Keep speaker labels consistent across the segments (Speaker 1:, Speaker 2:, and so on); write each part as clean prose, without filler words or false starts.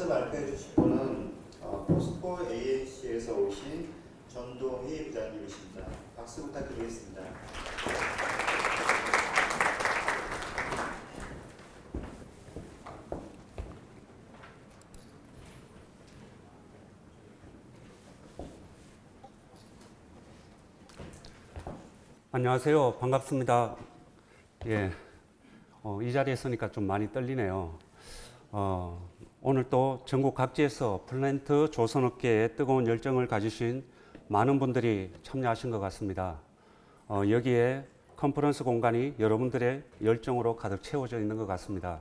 Speaker 1: 이어서 발표해 주실 분은 포스코 ANC에서 오신 전동희 부장님이십니다. 박수 부탁드리겠습니다.
Speaker 2: 안녕하세요. 반갑습니다. 예, 이 자리에 서니까 좀 많이 떨리네요. 오늘 또 전국 각지에서 플랜트 조선업계에 뜨거운 열정을 가지신 많은 분들이 참여하신 것 같습니다. 여기에 컨퍼런스 공간이 여러분들의 열정으로 가득 채워져 있는 것 같습니다.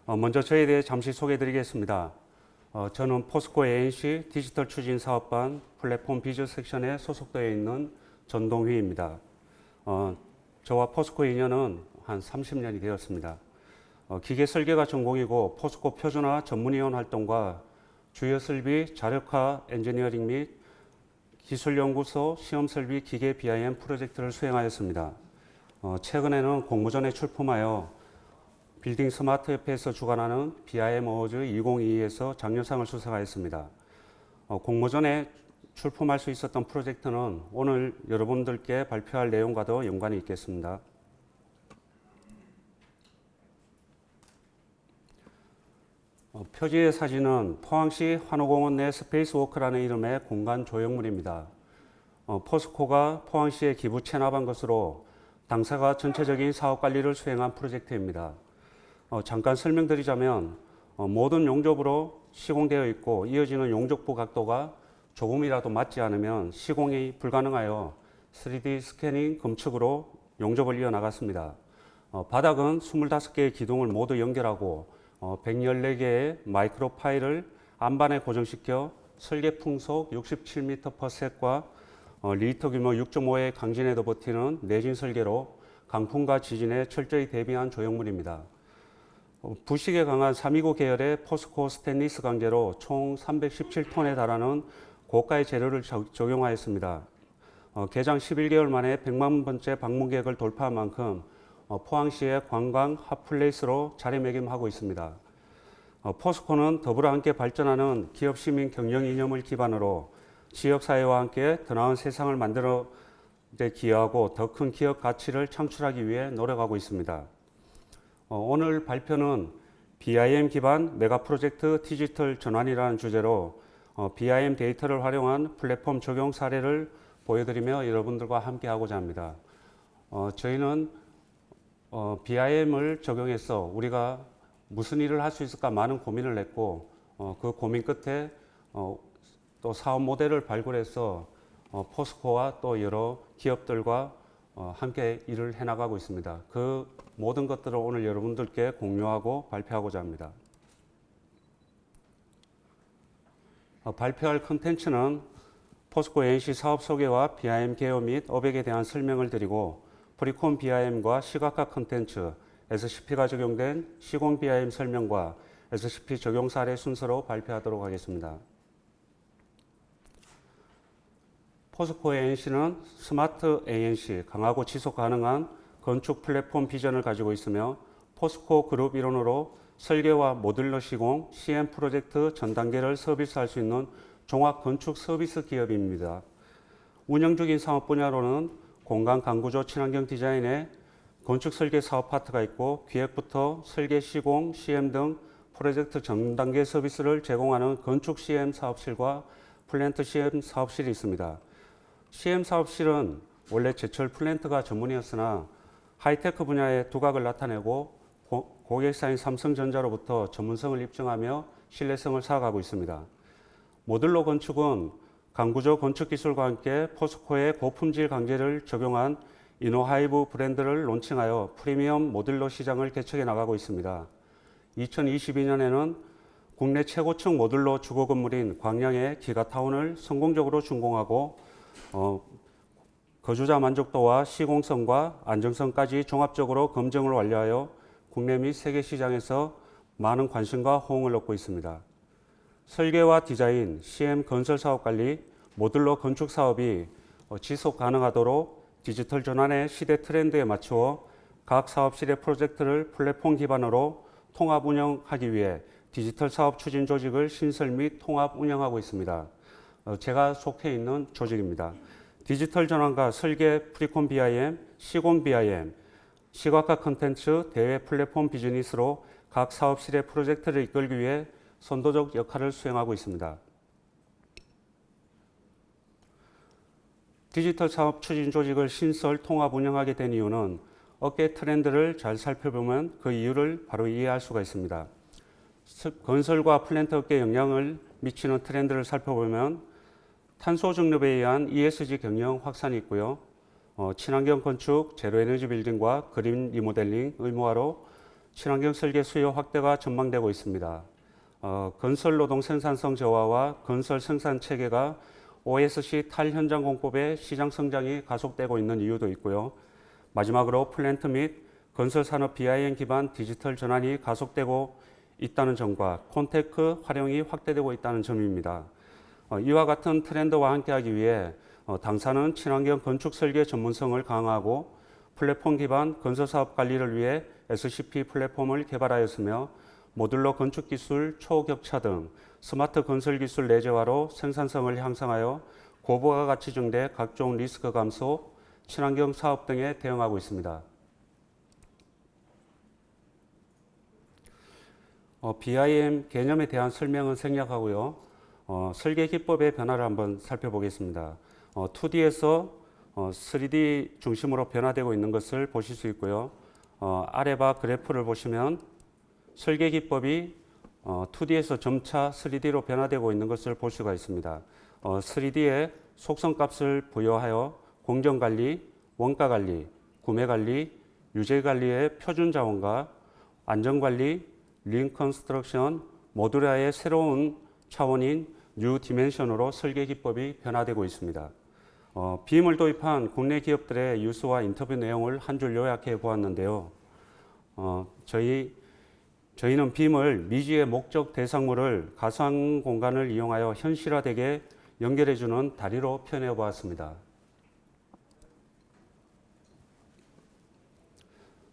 Speaker 2: 먼저 저에 대해 잠시 소개해 드리겠습니다. 저는 포스코 ANC 디지털 추진 사업반 플랫폼 비즈 섹션에 소속되어 있는 전동휘입니다. 저와 포스코의 인연은 한 30년이 되었습니다. 기계 설계가 전공이고 포스코 표준화 전문위원 활동과 주요 설비 자력화 엔지니어링 및 기술연구소 시험설비 기계 BIM 프로젝트를 수행하였습니다. 최근에는 공모전에 출품하여 빌딩 스마트 협회에서 주관하는 BIM 어워즈 2022에서 장려상을 수상하였습니다. 공모전에 출품할 수 있었던 프로젝트는 오늘 여러분들께 발표할 내용과도 연관이 있겠습니다. 표지의 사진은 포항시 환호공원 내 스페이스워크라는 이름의 공간 조형물입니다. 포스코가 포항시에 기부 체납한 것으로 당사가 전체적인 사업 관리를 수행한 프로젝트입니다. 잠깐 설명드리자면 모든 용접으로 시공되어 있고 이어지는 용접부 각도가 조금이라도 맞지 않으면 시공이 불가능하여 3D 스캐닝 검측으로 용접을 이어나갔습니다. 바닥은 25개의 기둥을 모두 연결하고 114개의 마이크로 파일을 안반에 고정시켜 설계 풍속 67m/s과 리히터 규모 6.5의 강진에도 버티는 내진 설계로 강풍과 지진에 철저히 대비한 조형물입니다. 부식에 강한 329 계열의 포스코 스테인리스 강재로 총 317톤에 달하는 고가의 재료를 적용하였습니다. 개장 11개월 만에 100만 번째 방문객을 돌파한 만큼 포항시의 관광 핫플레이스로 자리매김하고 있습니다. 포스코는 더불어 함께 발전하는 기업 시민 경영 이념을 기반으로 지역사회와 함께 더 나은 세상을 만들어 데 기여하고 더 큰 기업 가치를 창출하기 위해 노력하고 있습니다. 오늘 발표는 BIM 기반 메가 프로젝트 디지털 전환이라는 주제로 BIM 데이터를 활용한 플랫폼 적용 사례를 보여드리며 여러분들과 함께 하고자 합니다. 저희는 BIM을 적용해서 우리가 무슨 일을 할 수 있을까 많은 고민을 했고 그 고민 끝에 또 사업 모델을 발굴해서 포스코와 또 여러 기업들과 함께 일을 해나가고 있습니다. 그 모든 것들을 오늘 여러분들께 공유하고 발표하고자 합니다. 발표할 컨텐츠는 포스코 ANC 사업 소개와 BIM 개요 및 업액에 대한 설명을 드리고 프리콘 BIM과 시각화 컨텐츠, SCP가 적용된 시공 BIM 설명과 SCP 적용 사례 순서로 발표하도록 하겠습니다. 포스코 ANC는 스마트 ANC, 강하고 지속 가능한 건축 플랫폼 비전을 가지고 있으며 포스코 그룹 일원으로 설계와 모듈러 시공, CM 프로젝트 전 단계를 서비스할 수 있는 종합 건축 서비스 기업입니다. 운영 중인 사업 분야로는 공간 강구조 친환경 디자인에 건축 설계 사업 파트가 있고 기획부터 설계 시공, CM 등 프로젝트 전 단계 서비스를 제공하는 건축 CM 사업실과 플랜트 CM 사업실이 있습니다. CM 사업실은 원래 제철 플랜트가 전문이었으나 하이테크 분야의 두각을 나타내고 고객사인 삼성전자로부터 전문성을 입증하며 신뢰성을 쌓아가고 있습니다. 모듈러 건축은 강구조 건축기술과 함께 포스코의 고품질 강재를 적용한 이노하이브 브랜드를 론칭하여 프리미엄 모듈러 시장을 개척해 나가고 있습니다. 2022년에는 국내 최고층 모듈러 주거 건물인 광양의 기가타운을 성공적으로 준공하고 거주자 만족도와 시공성과 안정성까지 종합적으로 검증을 완료하여 국내 및 세계 시장에서 많은 관심과 호응을 얻고 있습니다. 설계와 디자인, CM 건설 사업 관리, 모듈러 건축 사업이 지속 가능하도록 디지털 전환의 시대 트렌드에 맞추어 각 사업실의 프로젝트를 플랫폼 기반으로 통합 운영하기 위해 디지털 사업 추진 조직을 신설 및 통합 운영하고 있습니다. 제가 속해 있는 조직입니다. 디지털 전환과 설계 프리콘 BIM, 시공 BIM, 시각화 콘텐츠, 대외 플랫폼 비즈니스로 각 사업실의 프로젝트를 이끌기 위해 선도적 역할을 수행하고 있습니다. 디지털 사업 추진 조직을 신설, 통합, 운영하게 된 이유는 업계 트렌드를 잘 살펴보면 그 이유를 바로 이해할 수가 있습니다. 건설과 플랜트 업계에 영향을 미치는 트렌드를 살펴보면 탄소 중립에 의한 ESG 경영 확산이 있고요. 친환경 건축, 제로 에너지 빌딩과 그린 리모델링 의무화로 친환경 설계 수요 확대가 전망되고 있습니다. 건설 노동 생산성 저하와 건설 생산 체계가 OSC 탈현장 공법의 시장 성장이 가속되고 있는 이유도 있고요. 마지막으로 플랜트 및 건설 산업 BIM 기반 디지털 전환이 가속되고 있다는 점과 콘테크 활용이 확대되고 있다는 점입니다. 이와 같은 트렌드와 함께하기 위해 당사는 친환경 건축 설계 전문성을 강화하고 플랫폼 기반 건설 사업 관리를 위해 SCP 플랫폼을 개발하였으며 모듈러 건축 기술 초격차 등 스마트 건설 기술 내재화로 생산성을 향상하여 고부가가치 증대, 각종 리스크 감소, 친환경 사업 등에 대응하고 있습니다. BIM 개념에 대한 설명은 생략하고요. 설계 기법의 변화를 한번 살펴보겠습니다. 2D에서 3D 중심으로 변화되고 있는 것을 보실 수 있고요. 아래 바 그래프를 보시면 설계 기법이 2D에서 점차 3D로 변화되고 있는 것을 볼 수가 있습니다. 3D에 속성값을 부여하여 공정관리, 원가관리, 구매관리, 유지관리의 표준 자원과 안전관리, 린 컨스트럭션, 모듈화의 새로운 차원인 뉴 디멘션으로 설계 기법이 변화되고 있습니다. BIM을 도입한 국내 기업들의 유수와 인터뷰 내용을 한 줄 요약해 보았는데요. 저희는 BIM을 미지의 목적 대상물을 가상 공간을 이용하여 현실화되게 연결해주는 다리로 표현해 보았습니다.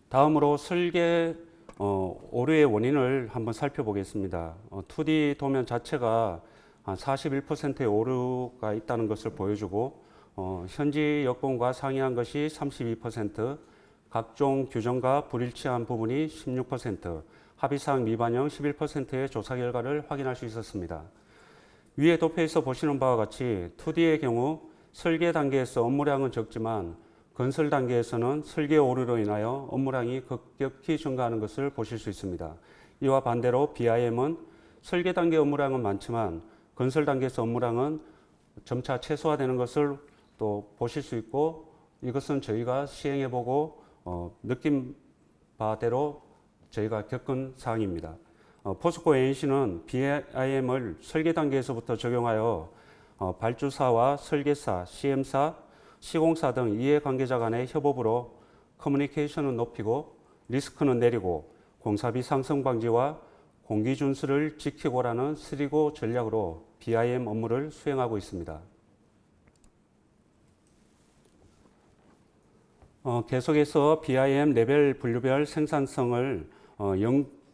Speaker 2: 다음으로 설계 오류의 원인을 한번 살펴보겠습니다. 2D 도면 자체가 한 41%의 오류가 있다는 것을 보여주고 현지 여건과 상이한 것이 32%, 각종 규정과 불일치한 부분이 16%, 합의사항 미반영 11%의 조사 결과를 확인할 수 있었습니다. 위에 도표에서 보시는 바와 같이 2D의 경우 설계 단계에서 업무량은 적지만 건설 단계에서는 설계 오류로 인하여 업무량이 급격히 증가하는 것을 보실 수 있습니다. 이와 반대로 BIM은 설계 단계 업무량은 많지만 건설 단계에서 업무량은 점차 최소화되는 것을 또 보실 수 있고, 이것은 저희가 시행해보고 느낀 바대로 저희가 겪은 사항입니다. 포스코 ANC는 BIM을 설계 단계에서부터 적용하여 발주사와 설계사, CM사, 시공사 등 이해관계자 간의 협업으로 커뮤니케이션을 높이고 리스크는 내리고 공사비 상승 방지와 공기 준수를 지키고라는 3고 전략으로 BIM 업무를 수행하고 있습니다. 계속해서 BIM 레벨 분류별 생산성을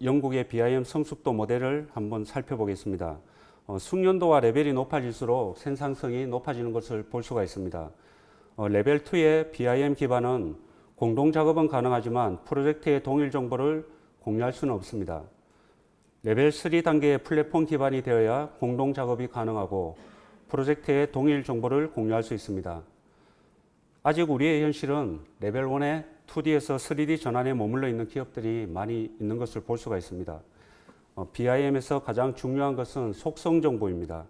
Speaker 2: 영국의 BIM 성숙도 모델을 한번 살펴보겠습니다. 숙련도와 레벨이 높아질수록 생산성이 높아지는 것을 볼 수가 있습니다. 레벨 2의 BIM 기반은 공동 작업은 가능하지만 프로젝트의 동일 정보를 공유할 수는 없습니다. 레벨 3 단계의 플랫폼 기반이 되어야 공동 작업이 가능하고 프로젝트의 동일 정보를 공유할 수 있습니다. 아직 우리의 현실은 레벨 1의 2D에서 3D 전환에 머물러 있는 기업들이 많이 있는 것을 볼 수가 있습니다. BIM에서 가장 중요한 것은 속성 정보입니다.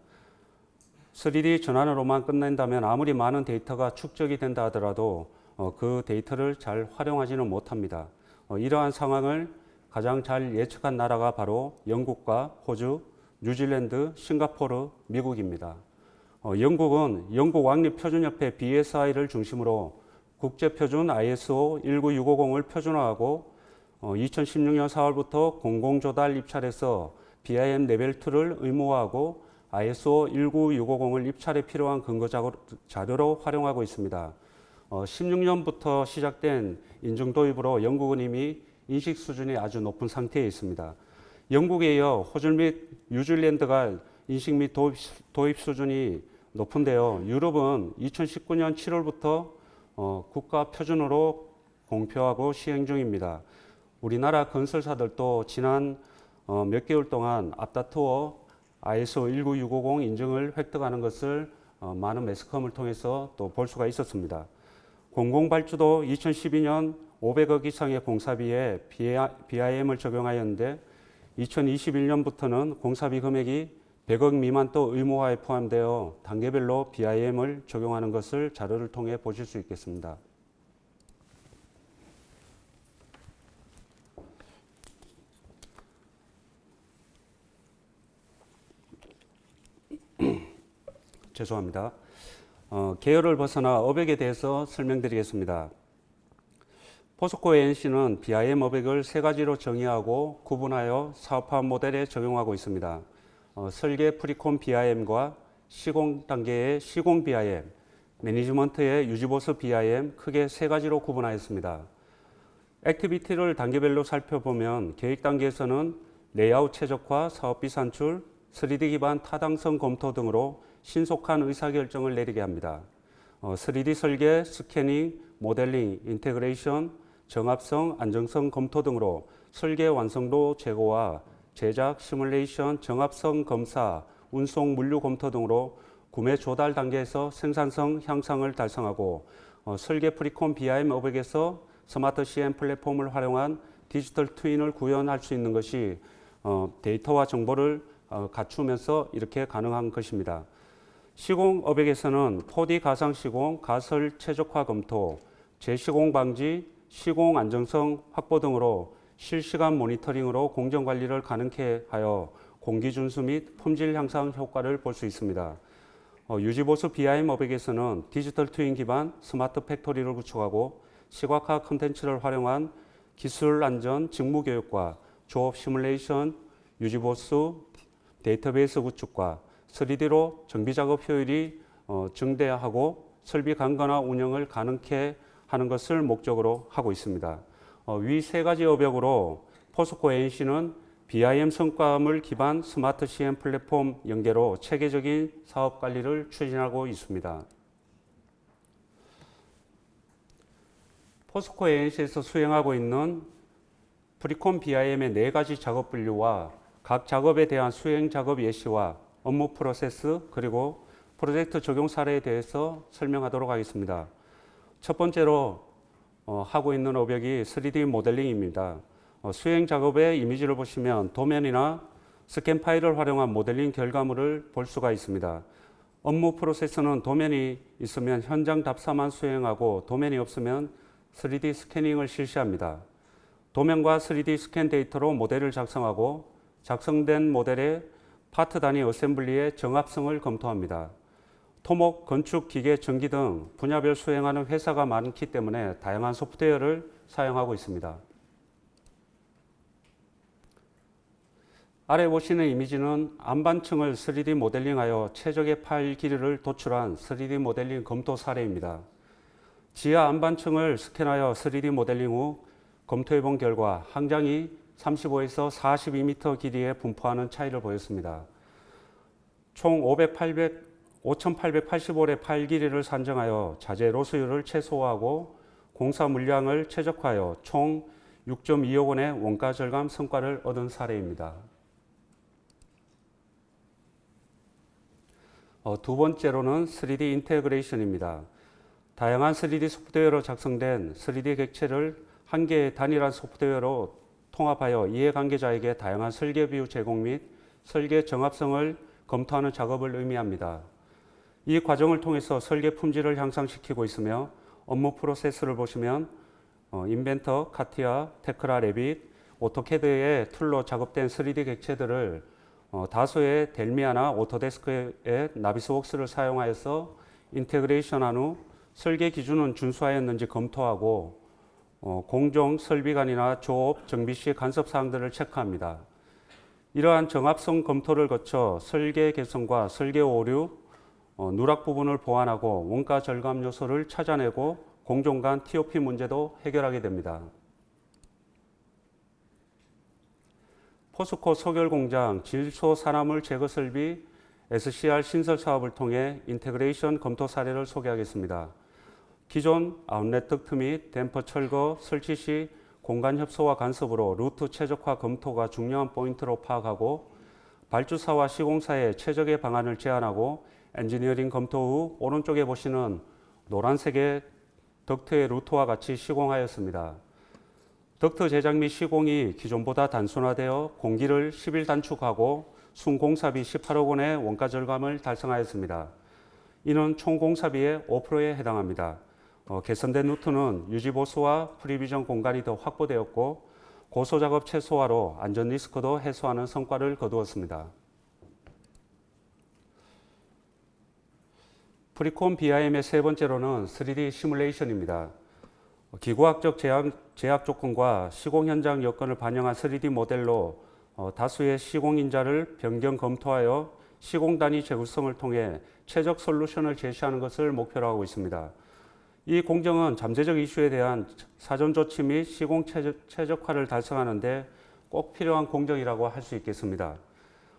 Speaker 2: 3D 전환으로만 끝낸다면 아무리 많은 데이터가 축적이 된다 하더라도 그 데이터를 잘 활용하지는 못합니다. 이러한 상황을 가장 잘 예측한 나라가 바로 영국과 호주, 뉴질랜드, 싱가포르, 미국입니다. 영국은 영국 왕립표준협회 BSI를 중심으로 국제표준 ISO 19650을 표준화하고 2016년 4월부터 공공조달 입찰에서 BIM 레벨 2를 의무화하고 ISO 19650을 입찰에 필요한 근거 자료로 활용하고 있습니다. 16년부터 시작된 인증 도입으로 영국은 이미 인식 수준이 아주 높은 상태에 있습니다. 영국에 이어 호주 및 뉴질랜드가 인식 및 도입 수준이 높은데요. 유럽은 2019년 7월부터 국가 표준으로 공표하고 시행 중입니다. 우리나라 건설사들도 지난 몇 개월 동안 앞다투어 ISO 19650 인증을 획득하는 것을 많은 매스컴을 통해서 또 볼 수가 있었습니다. 공공발주도 2012년 500억 이상의 공사비에 BIM을 적용하였는데 2021년부터는 공사비 금액이 100억 미만도 의무화에 포함되어 단계별로 BIM을 적용하는 것을 자료를 통해 보실 수 있겠습니다. 죄송합니다. 계열을 벗어나 어백에 대해서 설명드리겠습니다. 포스코 ANC는 BIM 어백을 세 가지로 정의하고 구분하여 사업화 모델에 적용하고 있습니다. 설계 프리콘 BIM과 시공 단계의 시공 BIM, 매니지먼트의 유지보수 BIM 크게 세 가지로 구분하였습니다. 액티비티를 단계별로 살펴보면 계획 단계에서는 레이아웃 최적화, 사업비 산출, 3D 기반 타당성 검토 등으로 신속한 의사결정을 내리게 합니다. 3D 설계, 스캐닝, 모델링, 인테그레이션, 정합성, 안정성 검토 등으로 설계 완성도 제고와 제작, 시뮬레이션, 정합성 검사, 운송, 물류 검토 등으로 구매 조달 단계에서 생산성 향상을 달성하고 설계 프리콘 BIM 어백에서 스마트 CM 플랫폼을 활용한 디지털 트윈을 구현할 수 있는 것이 데이터와 정보를 갖추면서 이렇게 가능한 것입니다. 시공 어백에서는 4D 가상 시공, 가설 최적화 검토, 재시공 방지, 시공 안정성 확보 등으로 실시간 모니터링으로 공정 관리를 가능케 하여 공기 준수 및 품질 향상 효과를 볼 수 있습니다. 유지보수 BIM 어백에서는 디지털 트윈 기반 스마트 팩토리를 구축하고 시각화 콘텐츠를 활용한 기술 안전 직무 교육과 조업 시뮬레이션, 유지보수 데이터베이스 구축과 3D로 정비 작업 효율이 증대하고 설비 강건화 운영을 가능케 하는 것을 목적으로 하고 있습니다. 위 세 가지 어벽으로 포스코 ANC는 BIM 성과물 기반 스마트 CM 플랫폼 연계로 체계적인 사업 관리를 추진하고 있습니다. 포스코 ANC에서 수행하고 있는 프리콘 BIM의 네 가지 작업 분류와 각 작업에 대한 수행 작업 예시와 업무 프로세스 그리고 프로젝트 적용 사례에 대해서 설명하도록 하겠습니다. 첫 번째로 하고 있는 어벽이 3D 모델링입니다. 수행 작업의 이미지를 보시면 도면이나 스캔 파일을 활용한 모델링 결과물을 볼 수가 있습니다. 업무 프로세스는 도면이 있으면 현장 답사만 수행하고 도면이 없으면 3D 스캐닝을 실시합니다. 도면과 3D 스캔 데이터로 모델을 작성하고 작성된 모델의 파트 단위 어셈블리의 정합성을 검토합니다. 토목, 건축, 기계, 전기 등 분야별 수행하는 회사가 많기 때문에 다양한 소프트웨어를 사용하고 있습니다. 아래 보시는 이미지는 안반층을 3D 모델링하여 최적의 파일 길이를 도출한 3D 모델링 검토 사례입니다. 지하 안반층을 스캔하여 3D 모델링 후 검토해 본 결과 항장이 35에서 42m 길이에 분포하는 차이를 보였습니다. 총 5,885의 파일 길이를 산정하여 자재 로스율을 최소화하고 공사 물량을 최적화하여 총 6.2억 원의 원가 절감 성과를 얻은 사례입니다. 두 번째로는 3D 인테그레이션입니다. 다양한 3D 소프트웨어로 작성된 3D 객체를 한 개의 단일한 소프트웨어로 통합하여 이해관계자에게 다양한 설계 뷰 제공 및 설계 정합성을 검토하는 작업을 의미합니다. 이 과정을 통해서 설계 품질을 향상시키고 있으며 업무 프로세스를 보시면 인벤터, 카티아, 테크라, 레빗, 오토캐드의 툴로 작업된 3D 객체들을 다수의 델미아나 오토데스크의 나비스웍스를 사용하여서 인테그레이션한 후 설계 기준은 준수하였는지 검토하고 공정, 설비관이나 조업, 정비 시 간섭 사항들을 체크합니다. 이러한 정합성 검토를 거쳐 설계 개선과 설계 오류, 누락 부분을 보완하고 원가 절감 요소를 찾아내고 공정 간 TOP 문제도 해결하게 됩니다. 포스코 소결공장 질소 산화물 제거 설비 SCR 신설 사업을 통해 인테그레이션 검토 사례를 소개하겠습니다. 기존 아웃렛 덕트 및 댐퍼 철거 설치 시 공간 협소와 간섭으로 루트 최적화 검토가 중요한 포인트로 파악하고 발주사와 시공사의 최적의 방안을 제안하고 엔지니어링 검토 후 오른쪽에 보시는 노란색의 덕트의 루트와 같이 시공하였습니다. 덕트 제작 및 시공이 기존보다 단순화되어 공기를 10일 단축하고 순공사비 18억 원의 원가 절감을 달성하였습니다. 이는 총 공사비의 5%에 해당합니다. 개선된 루트는 유지보수와 프리비전 공간이 더 확보되었고 고소작업 최소화로 안전 리스크도 해소하는 성과를 거두었습니다. 프리콘 BIM의 세 번째로는 3D 시뮬레이션입니다. 기구학적 제약 조건과 시공 현장 여건을 반영한 3D 모델로 다수의 시공 인자를 변경 검토하여 시공 단위 재구성을 통해 최적 솔루션을 제시하는 것을 목표로 하고 있습니다. 이 공정은 잠재적 이슈에 대한 사전 조치 및 시공 최적화를 달성하는 데 꼭 필요한 공정이라고 할 수 있겠습니다.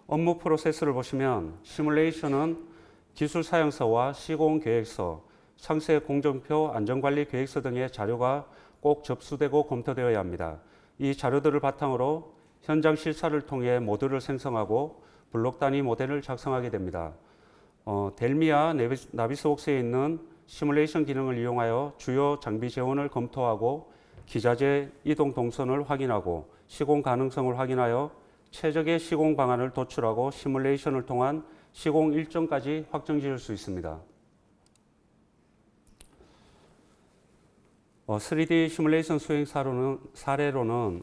Speaker 2: 업무 프로세스를 보시면 시뮬레이션은 기술 사용서와 시공 계획서, 상세 공정표, 안전관리 계획서 등의 자료가 꼭 접수되고 검토되어야 합니다. 이 자료들을 바탕으로 현장 실사를 통해 모듈을 생성하고 블록 단위 모델을 작성하게 됩니다. 델미와 나비스웍스에 있는 시뮬레이션 기능을 이용하여 주요 장비 재원을 검토하고 기자재 이동 동선을 확인하고 시공 가능성을 확인하여 최적의 시공 방안을 도출하고 시뮬레이션을 통한 시공 일정까지 확정 지을 수 있습니다. 3D 시뮬레이션 수행 사례로는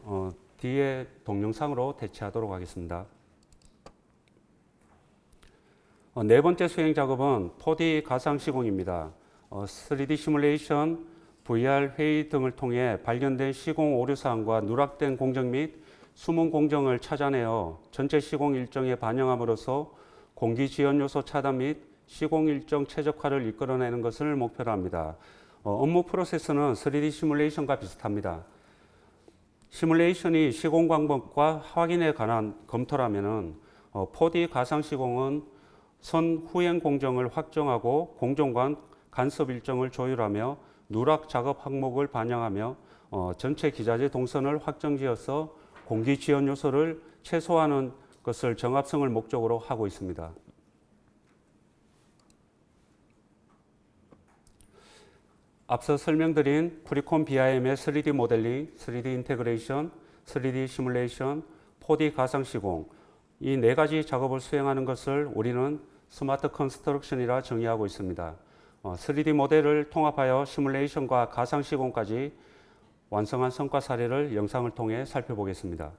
Speaker 2: 뒤에 동영상으로 대체하도록 하겠습니다. 네 번째 수행 작업은 4D 가상 시공입니다. 3D 시뮬레이션, VR 회의 등을 통해 발견된 시공 오류 사항과 누락된 공정 및 숨은 공정을 찾아내어 전체 시공 일정에 반영함으로써 공기 지연 요소 차단 및 시공 일정 최적화를 이끌어내는 것을 목표로 합니다. 업무 프로세스는 3D 시뮬레이션과 비슷합니다. 시뮬레이션이 시공 방법과 확인에 관한 검토라면 4D 가상 시공은 선 후행 공정을 확정하고 공정관 간섭 일정을 조율하며 누락 작업 항목을 반영하며 전체 기자재 동선을 확정지어서 공기 지연 요소를 최소화하는 것을 정합성을 목적으로 하고 있습니다. 앞서 설명드린 프리콘 BIM의 3D 모델링, 3D 인테그레이션, 3D 시뮬레이션, 4D 가상 시공 이 네 가지 작업을 수행하는 것을 우리는 스마트 컨스트럭션이라 정의하고 있습니다. 3D 모델을 통합하여 시뮬레이션과 가상 시공까지 완성한 성과 사례를 영상을 통해 살펴보겠습니다.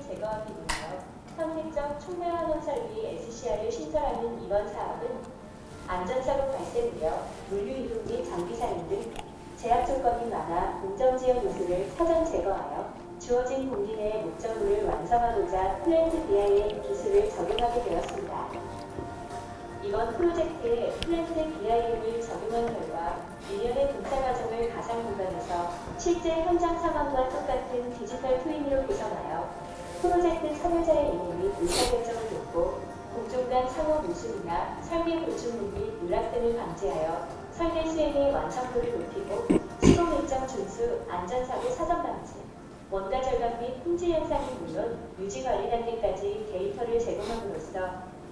Speaker 3: 제거하기 위하여 선택적 촉매환원 설비 SCR을 신설하는 이번 사업은 안전사고 발생 우려, 물류 이동 및 장비 사용 등 제약 조건이 많아 공정 지연 요소를 사전 제거하여 주어진 공기 내의 목적물을 완성하고자 플랜트 BIM 기술을 적용하게 되었습니다. 이번 프로젝트에 플랜트 BIM을 적용한 결과 일련의 공사 과정을 가상 공간에서 실제 현장 상황과 똑같은 디지털 트윈으로 구성하여 프로젝트 참여자의 이해 및 의사결정을 돕고 공정 간 상호 모순이나 설계 불충분 및 누락 등을 방지하여 설계 수행의 완성도를 높이고 시공 일정 준수, 안전사고 사전 방지, 원가 절감 및 품질 향상이 물론 유지 관리 단계까지 데이터를 제공함으로써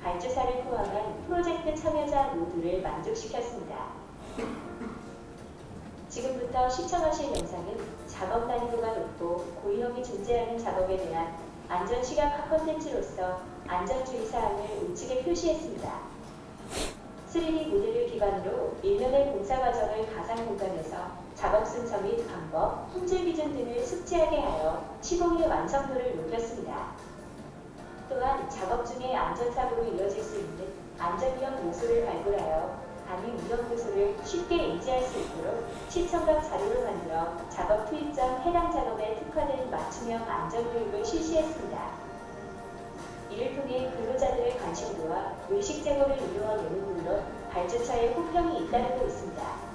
Speaker 3: 발주사를 포함한 프로젝트 참여자 모두를 만족시켰습니다. 지금부터 시청하실 영상은 작업 난이도가 높고 고위험이 존재하는 작업에 대한 안전시각 콘텐츠로서 안전주의사항을 우측에 표시했습니다. 3D 모델을 기반으로 일련의 공사 과정을 가상 공간에서 작업 순서 및 방법, 품질 기준 등을 숙지하게 하여 시공의 완성도를 높였습니다. 또한 작업 중에 안전사고로 이어질 수 있는 안전위험 요소를 발굴하여 가능 위험 요소를 쉽게 인지할 수 있도록 시청각 자료를 만들어 작업 투입 전 해당 작업에 특화된 맞춤형 안전교육을 실시했습니다. 이를 통해 근로자들의 관심도와 의식 제고를 이루어내는 물론 발주처의 호평이 잇따르고 있습니다.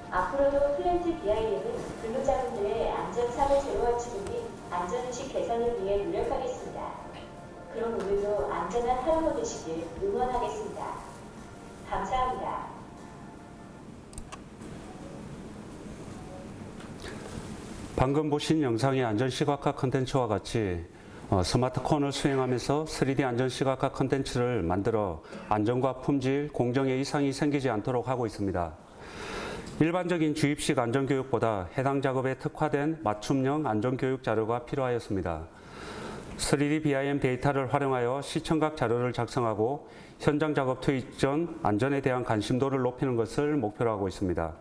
Speaker 3: 앞으로도 플랜트 BIM은 근로자분들의 안전사고 제로 확충 및 안전의식 개선을 위해 노력하겠습니다. 그럼 오늘도 안전한 하루 보내시길 응원하겠습니다. 감사합니다.
Speaker 2: 방금 보신 영상의 안전시각화 컨텐츠와 같이 스마트콘을 수행하면서 3D 안전시각화 컨텐츠를 만들어 안전과 품질, 공정에 이상이 생기지 않도록 하고 있습니다. 일반적인 주입식 안전교육보다 해당 작업에 특화된 맞춤형 안전교육 자료가 필요하였습니다. 3D BIM 데이터를 활용하여 시청각 자료를 작성하고 현장 작업 투입 전 안전에 대한 관심도를 높이는 것을 목표로 하고 있습니다.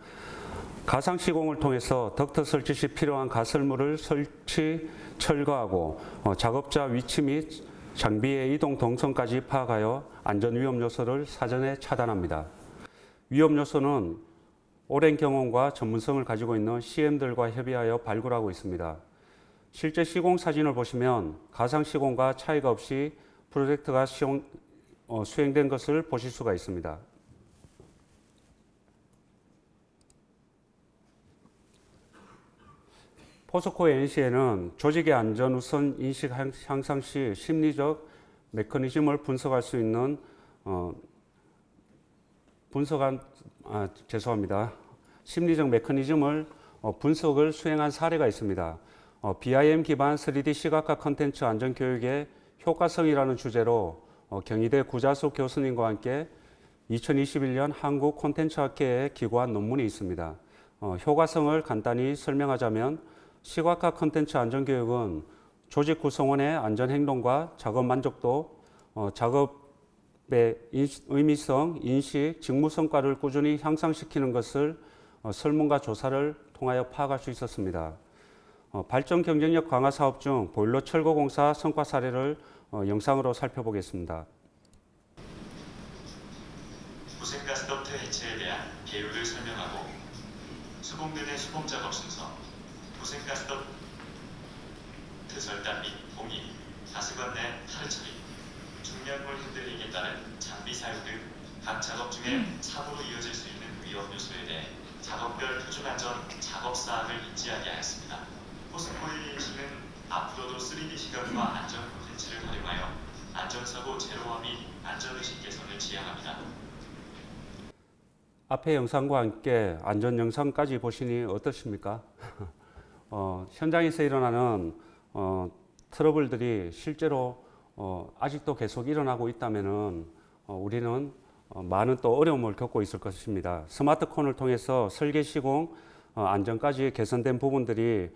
Speaker 2: 가상 시공을 통해서 덕트 설치 시 필요한 가설물을 설치, 철거하고 작업자 위치 및 장비의 이동 동선까지 파악하여 안전 위험 요소를 사전에 차단합니다. 위험 요소는 오랜 경험과 전문성을 가지고 있는 CM들과 협의하여 발굴하고 있습니다. 실제 시공 사진을 보시면 가상 시공과 차이가 없이 프로젝트가 수행된 것을 보실 수가 있습니다. 포스코 NC에는 조직의 안전 우선 인식 향상 시 심리적 메커니즘을 분석할 수 있는 심리적 메커니즘을 분석을 수행한 사례가 있습니다. BIM 기반 3D 시각화 컨텐츠 안전 교육의 효과성이라는 주제로 경희대 구자수 교수님과 함께 2021년 한국 콘텐츠학회에 기고한 논문이 있습니다. 효과성을 간단히 설명하자면 시각화 컨텐츠 안전 교육은 조직 구성원의 안전 행동과 작업 만족도, 작업의 의미성, 인식, 직무 성과를 꾸준히 향상시키는 것을 설문과 조사를 통하여 파악할 수 있었습니다. 발전 경쟁력 강화 사업 중 보일러 철거 공사 성과 사례를 영상으로 살펴보겠습니다.
Speaker 4: 부생가스 덕트 해체에 대한 계율을 설명하고 수공된의 수공 작업 순서, 부생가스 덕트 설단 및 봉인, 가스관 내 타르 처리, 중량물 흔들림에 따른 장비 사용 등 각 작업 중에 사고로 이어질 수 있는 위험 요소에 대해 작업별 표준 안전 작업 사항을 인지하게 하였습니다. 포스코 NC는 앞으로도 3D 시각화 안전 콘텐츠를 활용하여 안전사고 제로화 및 안전의식 개선을 지향합니다.
Speaker 2: 앞의 영상과 함께 안전 영상까지 보시니 어떠십니까? 현장에서 일어나는 트러블들이 실제로 아직도 계속 일어나고 있다면 우리는 많은 또 어려움을 겪고 있을 것입니다. 스마트콘을 통해서 설계 시공, 안전까지 개선된 부분들이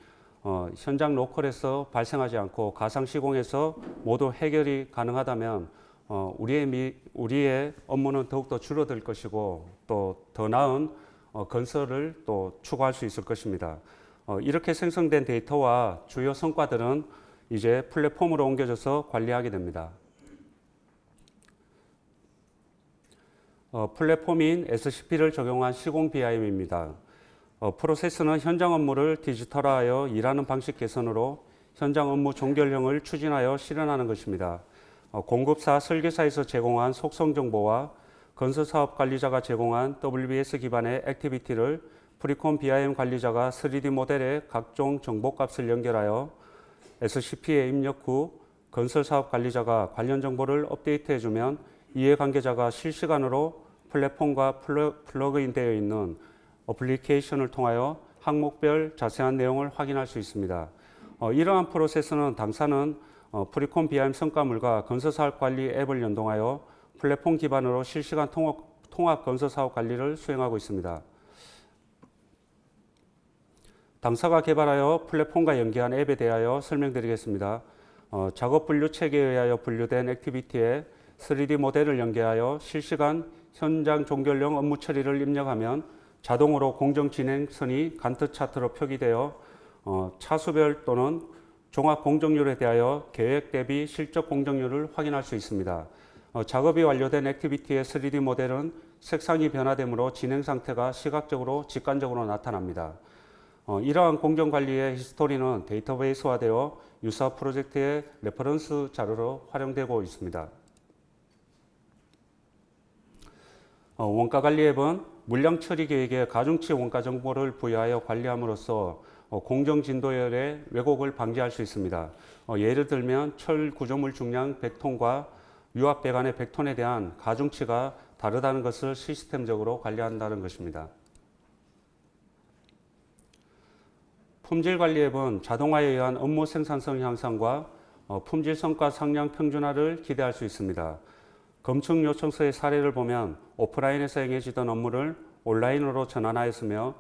Speaker 2: 현장 로컬에서 발생하지 않고 가상 시공에서 모두 해결이 가능하다면 우리의 업무는 더욱더 줄어들 것이고 또 더 나은 건설을 또 추구할 수 있을 것입니다. 이렇게 생성된 데이터와 주요 성과들은 이제 플랫폼으로 옮겨져서 관리하게 됩니다. 플랫폼인 SCP를 적용한 시공 BIM입니다. 프로세스는 현장 업무를 디지털화하여 일하는 방식 개선으로 현장 업무 종결형을 추진하여 실현하는 것입니다. 공급사, 설계사에서 제공한 속성 정보와 건설사업 관리자가 제공한 WBS 기반의 액티비티를 프리콘 BIM 관리자가 3D 모델의 각종 정보값을 연결하여 SCP에 입력 후 건설사업 관리자가 관련 정보를 업데이트해주면 이해관계자가 실시간으로 플랫폼과 플러그인 되어 있는 어플리케이션을 통하여 항목별 자세한 내용을 확인할 수 있습니다. 이러한 프로세스는 당사는 프리콘 BIM 성과물과 건설사업 관리 앱을 연동하여 플랫폼 기반으로 실시간 통합 건설사업 관리를 수행하고 있습니다. 당사가 개발하여 플랫폼과 연계한 앱에 대하여 설명드리겠습니다. 작업 분류 체계에 의하여 분류된 액티비티에 3D 모델을 연계하여 실시간 현장 종결형 업무 처리를 입력하면 자동으로 공정 진행선이 간트 차트로 표기되어 차수별 또는 종합 공정률에 대하여 계획 대비 실적 공정률을 확인할 수 있습니다. 작업이 완료된 액티비티의 3D 모델은 색상이 변화되므로 진행 상태가 시각적으로 직관적으로 나타납니다. 이러한 공정관리의 히스토리는 데이터베이스화되어 유사 프로젝트의 레퍼런스 자료로 활용되고 있습니다. 원가관리 앱은 물량 처리 계획에 가중치 원가 정보를 부여하여 관리함으로써 공정 진도열의 왜곡을 방지할 수 있습니다. 예를 들면 철 구조물 중량 100톤과 유압 배관의 100톤에 대한 가중치가 다르다는 것을 시스템적으로 관리한다는 것입니다. 품질관리 앱은 자동화에 의한 업무 생산성 향상과 품질 성과 상량 평준화를 기대할 수 있습니다. 검증 요청서의 사례를 보면 오프라인에서 행해지던 업무를 온라인으로 전환하였으며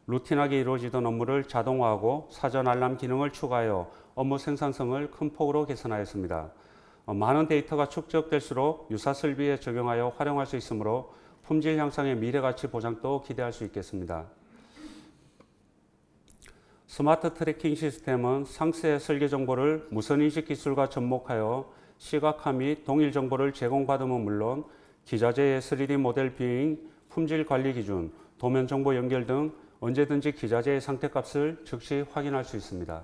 Speaker 2: 루틴하게 이루어지던 업무를 자동화하고 사전 알람 기능을 추가하여 업무 생산성을 큰 폭으로 개선하였습니다. 많은 데이터가 축적될수록 유사 설비에 적용하여 활용할 수 있으므로 품질 향상의 미래가치 보장도 기대할 수 있겠습니다. 스마트 트래킹 시스템은 상세 설계 정보를 무선인식 기술과 접목하여 시각화 및 동일 정보를 제공받음은 물론 기자재의 3D 모델 뷰잉, 품질 관리 기준, 도면 정보 연결 등 언제든지 기자재의 상태값을 즉시 확인할 수 있습니다.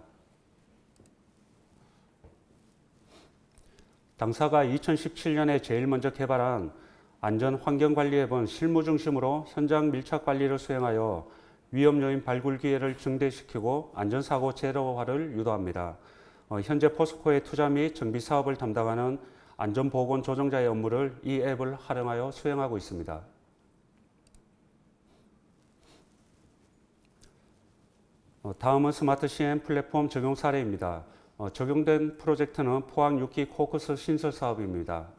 Speaker 2: 당사가 2017년에 제일 먼저 개발한 안전환경관리 앱은 실무 중심으로 현장 밀착 관리를 수행하여 위험 요인 발굴 기회를 증대시키고 안전사고 제로화를 유도합니다. 현재 포스코의 투자 및 정비 사업을 담당하는 안전보건 조정자의 업무를 이 앱을 활용하여 수행하고 있습니다. 다음은 스마트 CM 플랫폼 적용 사례입니다. 적용된 프로젝트는 포항 6기 코크스 신설 사업입니다.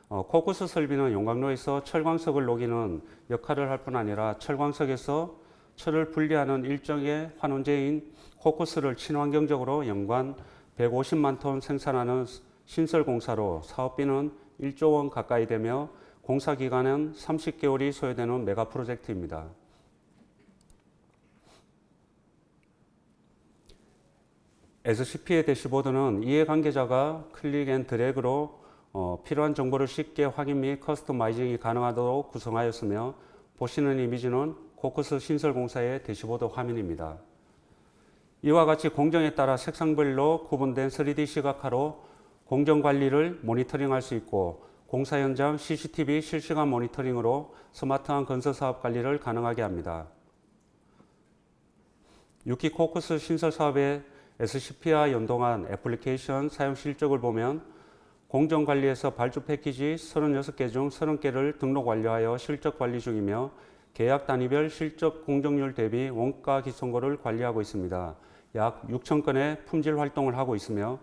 Speaker 2: 코크스 설비는 용광로에서 철광석을 녹이는 역할을 할 뿐 아니라 철광석에서 철을 분리하는 일종의 환원제인 코크스를 친환경적으로 연간 150만 톤 생산하는 신설 공사로 사업비는 1조 원 가까이 되며 공사 기간은 30개월이 소요되는 메가 프로젝트입니다. SCP의 대시보드는 이해관계자가 클릭 앤 드래그로 필요한 정보를 쉽게 확인 및 커스터마이징이 가능하도록 구성하였으며 보시는 이미지는 코크스 신설공사의 대시보드 화면입니다. 이와 같이 공정에 따라 색상별로 구분된 3D 시각화로 공정관리를 모니터링할 수 있고 공사 현장 CCTV 실시간 모니터링으로 스마트한 건설사업 관리를 가능하게 합니다. 6기 코크스 신설 사업의 SCP와 연동한 애플리케이션 사용 실적을 보면 공정관리에서 발주 패키지 36개 중 30개를 등록 완료하여 실적 관리 중이며 계약 단위별 실적 공정률 대비 원가 기성고를 관리하고 있습니다. 약 6천 건의 품질 활동을 하고 있으며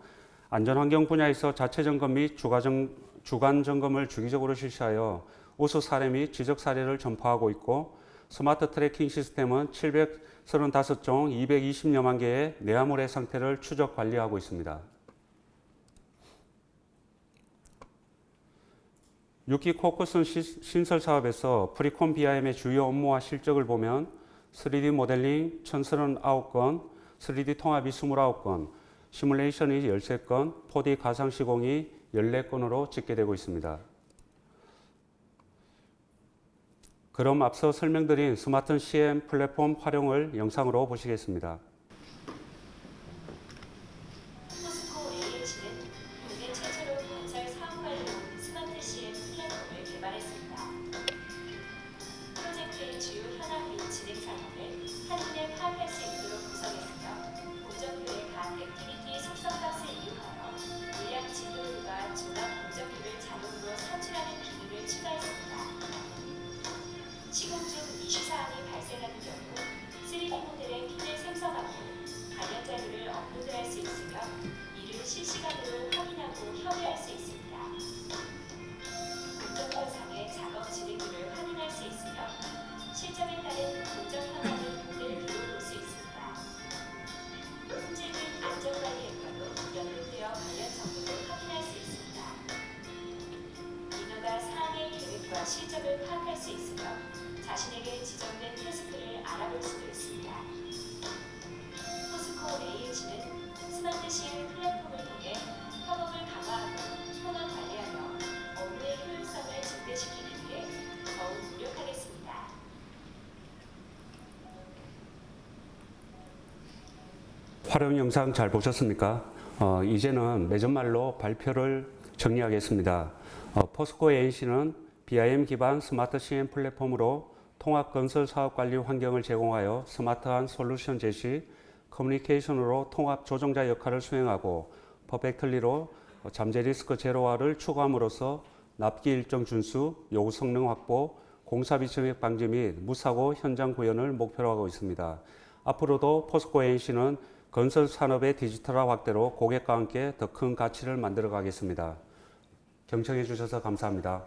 Speaker 2: 안전환경 분야에서 자체 점검 및 주간 점검을 주기적으로 실시하여 우수 사례 및 지적 사례를 전파하고 있고 스마트 트래킹 시스템은 735종 220여만 개의 내화물의 상태를 추적 관리하고 있습니다. 6기 코크스 신설 사업에서 프리콘 BIM의 주요 업무와 실적을 보면 3D 모델링 1039건, 3D 통합이 29건, 시뮬레이션이 13건, 4D 가상 시공이 14건으로 집계되고 있습니다. 그럼 앞서 설명드린 스마트 CM 플랫폼 활용을 영상으로 보시겠습니다.
Speaker 3: 포스코 AH는 국내 최초로 건설 사업관리용 스마트 CM 플랫폼을 개발했습니다. 프로젝트의 주요 현황 및 진행 상황을 한눈에 파악할 수 있도록 구성했으며 공정률의 각 액티비티 속성값을 이용하여 물량 진도율과 종합 공정률을 자동으로 산출하는 기능을 추가했습니다. 시공 중 이슈사항이 발생하는 경우 3D 모델의 핀을 생성하고 관련 자료를 업로드할 수 있으며 이를 실시간으로 확인하고 협의할 수 있습니다. 공정현상의 작업 진행률을 확인할 수 있으며 실적에 따른 공정현황을 모델 뷰로 볼 수 있습니다. 품질 및 안전관리에서도 연동되어 관련 정보를 확인할 수 있습니다. 인허가 사항의 계획과 실적을 파악할 수 있으며 자신에게 지정된 태스크를 알아볼 수도 있습니다. 포스코 AH는 스마트 CM 플랫폼을 통해 협업을 강화하고 현황 관리하며 업무의 효율성을 증대시키기 위해 더욱 노력하겠습니다.
Speaker 2: 활용 영상 잘 보셨습니까? 이제는 매점말로 발표를 정리하겠습니다. 포스코 ANC는 BIM 기반 스마트 CM 플랫폼으로 통합 건설 사업 관리 환경을 제공하여 스마트한 솔루션 제시, 커뮤니케이션으로 통합 조정자 역할을 수행하고 퍼펙틀리로 잠재 리스크 제로화를 추구함으로써 납기 일정 준수, 요구 성능 확보, 공사비 증액 방지 및 무사고 현장 구현을 목표로 하고 있습니다. 앞으로도 포스코 ANC는 건설 산업의 디지털화 확대로 고객과 함께 더 큰 가치를 만들어 가겠습니다. 경청해 주셔서 감사합니다.